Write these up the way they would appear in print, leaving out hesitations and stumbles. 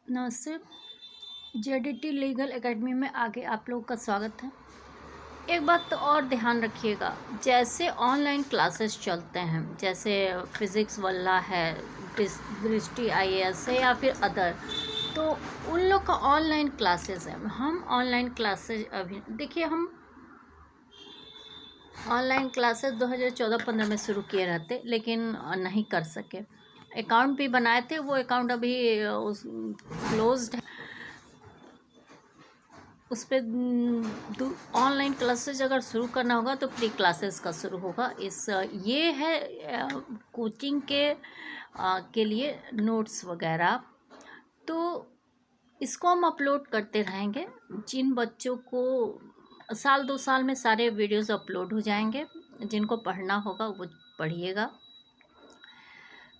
नमस्ते। जेडीटी legal academy में आगे आप लोगों का स्वागत है। एक बात तो और ध्यान रखिएगा, जैसे ऑनलाइन क्लासेस चलते हैं, जैसे फिज़िक्स वाला है, दृष्टि आईएएस है या फिर अदर, तो उन लोग का ऑनलाइन क्लासेस है। हम ऑनलाइन क्लासेस अभी देखिए, हम ऑनलाइन क्लासेस 2014-15 में शुरू किए रहते, लेकिन नहीं कर सके। अकाउंट भी बनाए थे, वो अकाउंट अभी उस क्लोज्ड है। उस पर ऑनलाइन क्लासेज अगर शुरू करना होगा तो प्री क्लासेस का शुरू होगा। ये है कोचिंग के लिए नोट्स वगैरह, तो इसको हम अपलोड करते रहेंगे। जिन बच्चों को साल 2 साल में सारे वीडियोस अपलोड हो जाएंगे, जिनको पढ़ना होगा वो पढ़िएगा।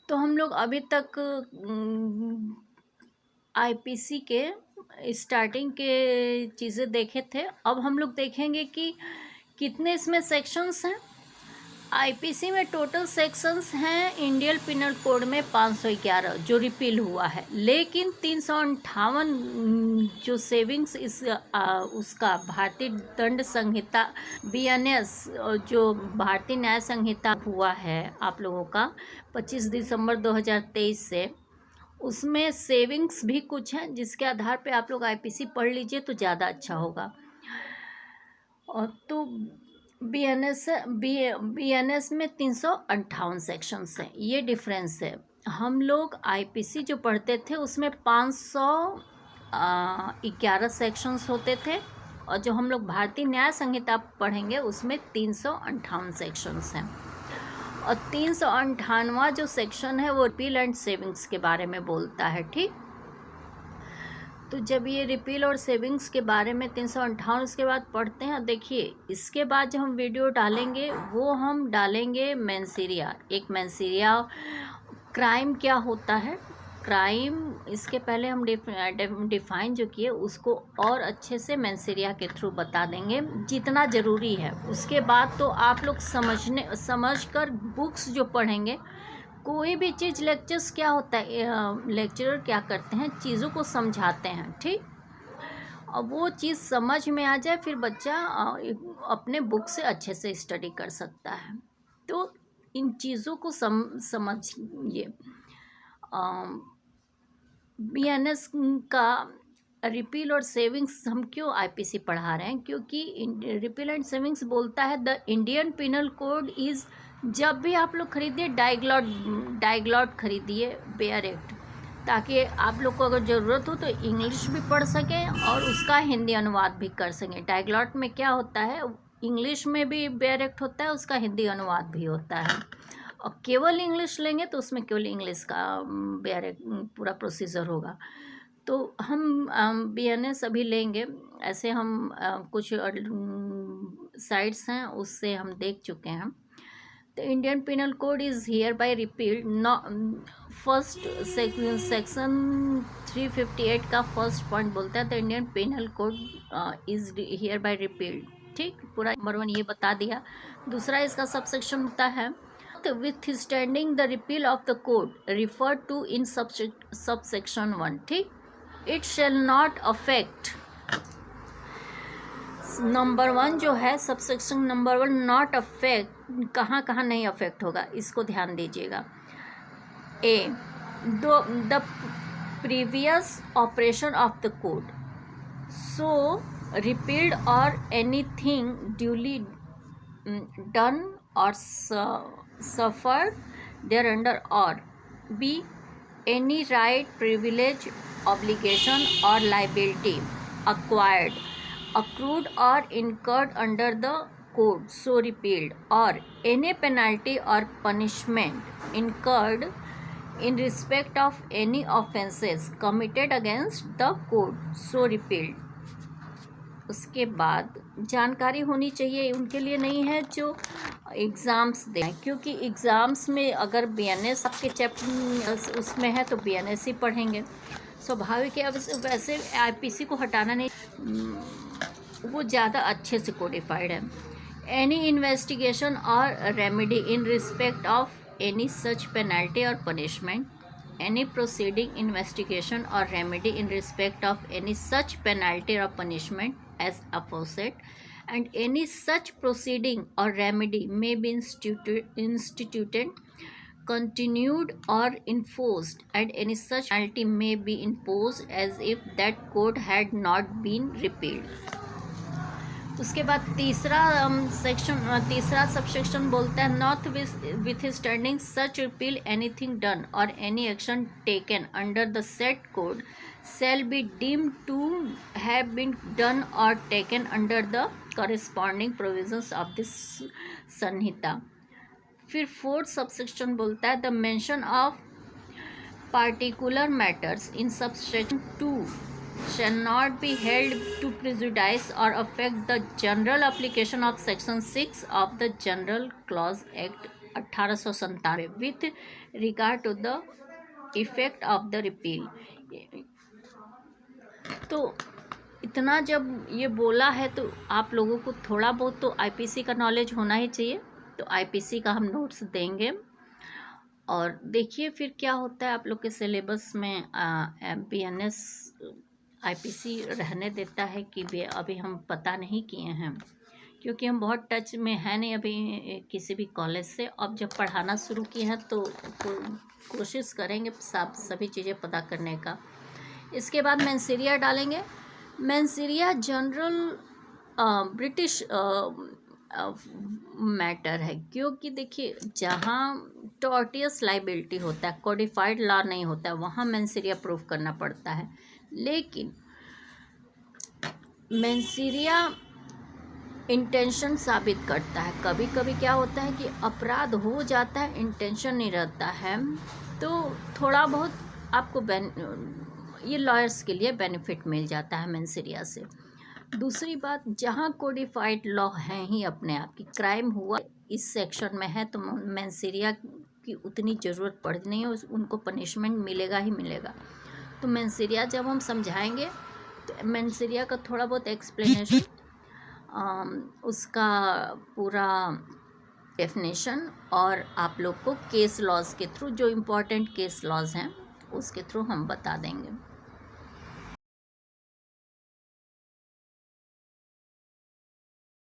तो हम लोग अभी तक आईपीसी के स्टार्टिंग के चीज़ें देखे थे। अब हम लोग देखेंगे कि कितने इसमें सेक्शंस हैं। आईपीसी में टोटल सेक्शंस हैं इंडियन पिनल कोड में 511 जो रिपील हुआ है, लेकिन 358 जो सेविंग्स उसका भारतीय दंड संहिता बीएनएस जो भारतीय न्याय संहिता हुआ है आप लोगों का 25 दिसंबर 2023 से, उसमें सेविंग्स भी कुछ हैं, जिसके आधार पे आप लोग आईपीसी पढ़ लीजिए तो ज़्यादा अच्छा होगा। और तो बीएनएस में 358 सेक्शंस हैं, ये डिफरेंस है। हम लोग आईपीसी जो पढ़ते थे उसमें 511 सेक्शंस होते थे, और जो हम लोग भारतीय न्याय संहिता पढ़ेंगे उसमें 358 सेक्शंस हैं। और 358वां जो सेक्शन है वो रिपील एंड सेविंग्स के बारे में बोलता है, ठीक। तो जब ये रिपील और सेविंग्स के बारे में 358 उसके बाद पढ़ते हैं, देखिए इसके बाद जो हम वीडियो डालेंगे वो हम डालेंगे मेंसिरिया। एक मेंसिरिया क्राइम क्या होता है, क्राइम इसके पहले हम डिफाइन जो किए उसको और अच्छे से मेंसिरिया के थ्रू बता देंगे जितना ज़रूरी है। उसके बाद तो आप लोग समझकर बुक्स जो पढ़ेंगे, कोई भी चीज़ लेक्चर्स क्या होता है, लेक्चरर क्या करते हैं, चीज़ों को समझाते हैं, ठीक। और वो चीज़ समझ में आ जाए फिर बच्चा अपने बुक से अच्छे से स्टडी कर सकता है। तो इन चीज़ों को समझिए। बीएनएस का रिपील और सेविंग्स हम क्यों आईपीसी पढ़ा रहे हैं, क्योंकि रिपील एंड सेविंग्स बोलता है the Indian penal code is, जब भी आप लोग खरीदिए डाइग्लॉट खरीदिए बेयर एक्ट, ताकि आप लोग को अगर ज़रूरत हो तो इंग्लिश भी पढ़ सकें और उसका हिंदी अनुवाद भी कर सकें। डाइग्लॉट में क्या होता है, इंग्लिश में भी बेयर एक्ट होता है, उसका हिंदी अनुवाद भी होता है। और केवल इंग्लिश लेंगे तो उसमें केवल इंग्लिश का बेयर एक्ट पूरा प्रोसीजर होगा। तो हम बीएनएस अभी लेंगे, ऐसे हम कुछ साइट्स हैं उससे हम देख चुके हैं। तो Indian penal code is here bye repealed, first section 358 का फर्स्ट पॉइंट बोलता है the Indian penal code is here bye repealed, ठीक। पूरा नंबर 1 ये बता दिया। दूसरा इसका सबसेक्शन होता है withstanding the repeal of the code referred to in subsection 1, ठीक। it shall not affect, number 1 जो है सबसेक्शन नंबर 1 नॉट अफेक्ट, कहाँ कहाँ नहीं अफेक्ट होगा इसको ध्यान दीजिएगा। A, the previous operation of the code, so repealed or anything duly done or suffered thereunder, or b any right, privilege, obligation or liability acquired, accrued or incurred under the code so repealed, or any penalty or punishment incurred in respect of any offences committed against the code so repealed। उसके बाद जानकारी होनी चाहिए उनके लिए नहीं है जो एग्ज़ाम्स दें, क्योंकि एग्ज़ाम्स में अगर बीएनएस आपके चैप्टर उसमें है तो बीएनएस ही पढ़ेंगे, स्वाभाविक है। अब वैसे आईपीसी को हटाना नहीं, वो ज़्यादा अच्छे से कोडिफाइड है। एनी इन्वेस्टिगेशन और remedy in respect of any such penalty और punishment any proceeding, investigation or remedy in respect of any such penalty or punishment as aforesaid, and any such proceeding or remedy may be instituted, continued or enforced, and any such penalty may be imposed as if that code had not been repealed. उसके बाद तीसरा subsection बोलता है notwithstanding such repeal anything done or any action taken under the said code shall be deemed to have been done or taken under the corresponding provisions of this संहिता। फिर fourth subsection बोलता है the mention of particular matters in subsection 2 shall not be held to prejudice or affect the general application of section 6 of the General Clause Act 1897 with regard to the effect of the repeal। तो इतना जब ये बोला है तो आप लोगों को थोड़ा बहुत तो आईपीसी का नॉलेज होना ही चाहिए। तो आईपीसी का हम नोट्स देंगे और देखिए फिर क्या होता है आप लोग के सिलेबस में। एमपीएनएस आईपीसी रहने देता है कि वे अभी हम पता नहीं किए हैं क्योंकि हम बहुत टच में हैं नहीं अभी किसी भी कॉलेज से। अब जब पढ़ाना शुरू किए हैं तो कोशिश करेंगे सभी चीज़ें पता करने का। इसके बाद मैंसिरिया डालेंगे। मैंसिरिया जनरल ब्रिटिश मैटर है क्योंकि देखिए जहाँ टॉर्टियस लाइबिलिटी होता है, कोडिफाइड लॉ नहीं होता है, वहाँ मैंसिरिया प्रूफ करना पड़ता है। लेकिन मैंसिरिया इंटेंशन साबित करता है। कभी कभी क्या होता है कि अपराध हो जाता है, इंटेंशन नहीं रहता है, तो थोड़ा बहुत आपको ये लॉयर्स के लिए बेनिफिट मिल जाता है मैंसिरिया से। दूसरी बात, जहाँ कोडिफाइड लॉ है ही अपने आप की, क्राइम हुआ इस सेक्शन में है तो मैंसिरिया की उतनी ज़रूरत पड़ नहीं है, उनको पनिशमेंट मिलेगा ही मिलेगा। तो मैंसिरिया जब हम समझाएंगे तो मैंसिरिया का थोड़ा बहुत एक्सप्लेनेशन, उसका पूरा डेफिनेशन और आप लोग को केस लॉज के थ्रू, जो इम्पोर्टेंट केस लॉज हैं उसके थ्रू हम बता देंगे।